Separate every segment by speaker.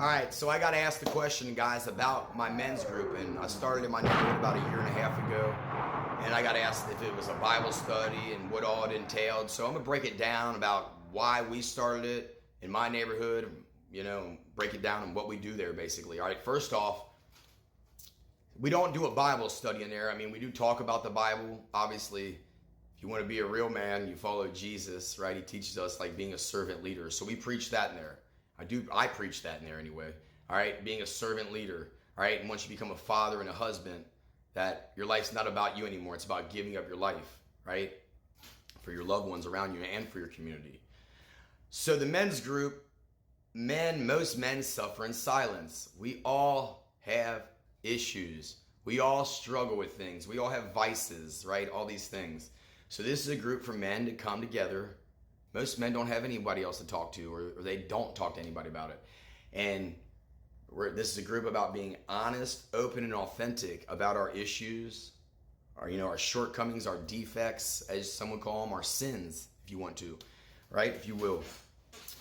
Speaker 1: All right, so I got asked the question, guys, about my men's group, and I started in my neighborhood about a year and a half ago, and I got asked if it was a Bible study and what all it entailed. So I'm gonna break it down about why we started it in my neighborhood, break it down and what we do there, basically. All right, first off, we don't do a Bible study in there. I mean, we do talk about the Bible. Obviously, if you want to be a real man, you follow Jesus, right? He teaches us like being a servant leader. So we preach that in there. I preach that in there anyway. All right, being a servant leader. All right, and once you become a father and a husband, that your life's not about you anymore. It's about giving up your life, right? For your loved ones around you and for your community. So the men's group, most men suffer in silence. We all have issues. We all struggle with things. We all have vices, right? All these things. So this is a group for men to come together. Most men don't have anybody else to talk to, or they don't talk to anybody about it. And this is a group about being honest, open, and authentic about our issues, our shortcomings, our defects, as some would call them, our sins, if you want to, right? If you will.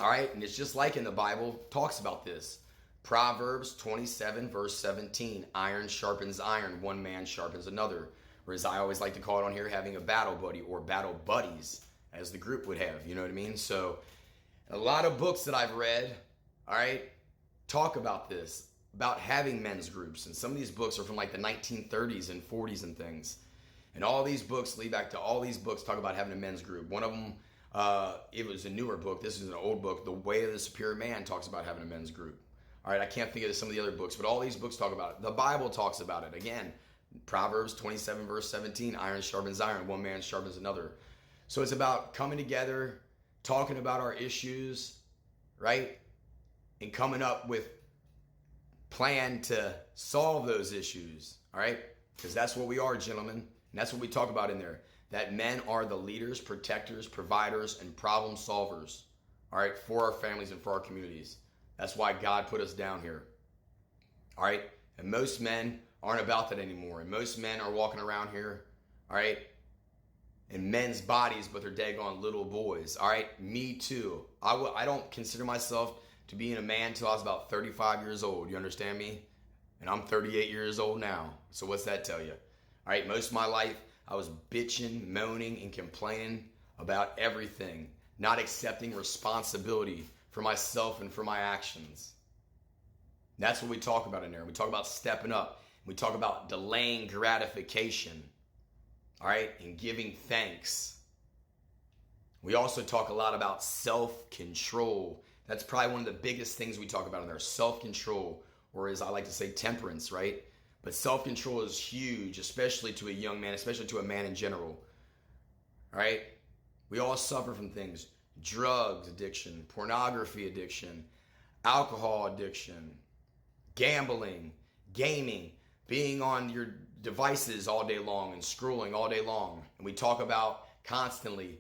Speaker 1: All right, and it's just like in the Bible, talks about this. Proverbs 27, verse 17, iron sharpens iron, one man sharpens another. Or as I always like to call it on here, having a battle buddy or battle buddies, as the group would have, you know what I mean? So a lot of books that I've read, all right, talk about this, about having men's groups. And some of these books are from like the 1930s and 40s and things. And all these books lead back to all these books talk about having a men's group. One of them, it was a newer book. This is an old book. The Way of the Superior Man talks about having a men's group. All right, I can't think of some of the other books, but all these books talk about it. The Bible talks about it. Again, Proverbs 27, verse 17, iron sharpens iron, one man sharpens another. So it's about coming together, talking about our issues, right? And coming up with plan to solve those issues, all right? Because that's what we are, gentlemen. And that's what we talk about in there. That men are the leaders, protectors, providers, and problem solvers, all right, for our families and for our communities. That's why God put us down here, all right? And most men aren't about that anymore. And most men are walking around here, all right, in men's bodies, but they're daggone little boys. All right, me too. I don't consider myself to being a man until I was about 35 years old. You understand me? And I'm 38 years old now. So what's that tell you? All right, most of my life, I was bitching, moaning, and complaining about everything, not accepting responsibility for myself and for my actions. That's what we talk about in there. We talk about stepping up. We talk about delaying gratification. All right, and giving thanks. We also talk a lot about self-control. That's probably one of the biggest things we talk about in there, self-control, or as I like to say, temperance, right? But self-control is huge, especially to a young man, especially to a man in general. All right, we all suffer from things: drugs addiction, pornography addiction, alcohol addiction, gambling, gaming, being on your devices all day long and scrolling all day long. And we talk about constantly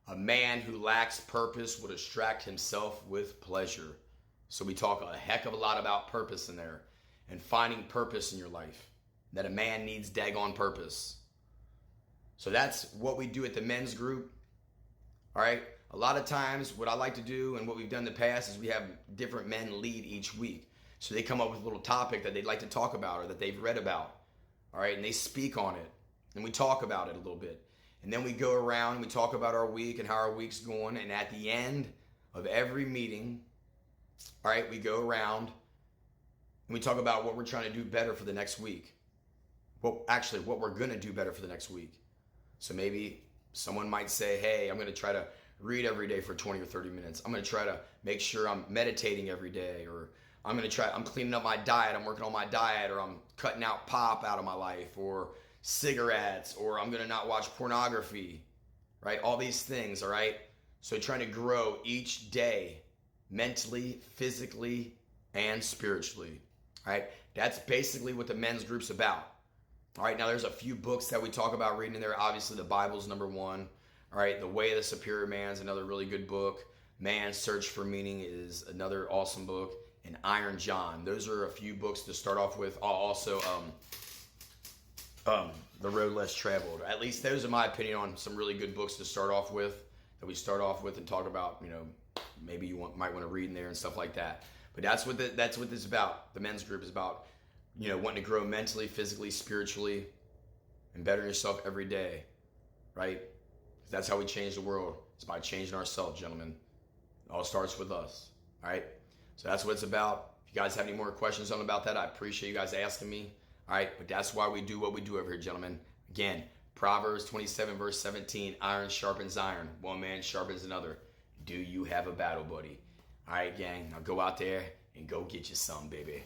Speaker 1: a man who lacks purpose will distract himself with pleasure. So we talk a heck of a lot about purpose in there and finding purpose in your life, that a man needs daggone purpose. So that's what we do at the men's group. All right. A lot of times what I like to do and what we've done in the past is we have different men lead each week. So they come up with a little topic that they'd like to talk about or that they've read about. All right, and they speak on it. And we talk about it a little bit. And then we go around and we talk about our week and how our week's going. And at the end of every meeting, all right, we go around and we talk about what we're trying to do better for the next week. What we're going to do better for the next week. So maybe someone might say, hey, I'm going to try to read every day for 20 or 30 minutes. I'm going to try to make sure I'm meditating every day, or I'm cleaning up my diet, I'm working on my diet, or I'm cutting out pop out of my life, or cigarettes, or I'm going to not watch pornography, right? All these things, all right? So trying to grow each day, mentally, physically, and spiritually, all right? That's basically what the men's group's about. All right, now there's a few books that we talk about reading in there. Obviously, the Bible's number one. All right, The Way of the Superior Man is another really good book. Man's Search for Meaning is another awesome book. And Iron John. Those are a few books to start off with. Also, The Road Less Traveled. At least those are my opinion on some really good books to start off with, that we start off with and talk about, maybe you might want to read in there and stuff like that. But that's what this is about. The men's group is about, wanting to grow mentally, physically, spiritually, and better yourself every day, right? 'Cause that's how we change the world. It's by changing ourselves, gentlemen. It all starts with us, all right? So that's what it's about. If you guys have any more questions about that, I appreciate you guys asking me, all right? But that's why we do what we do over here, gentlemen. Again, Proverbs 27, verse 17, iron sharpens iron. One man sharpens another. Do you have a battle buddy? All right, gang, now go out there and go get you some, baby.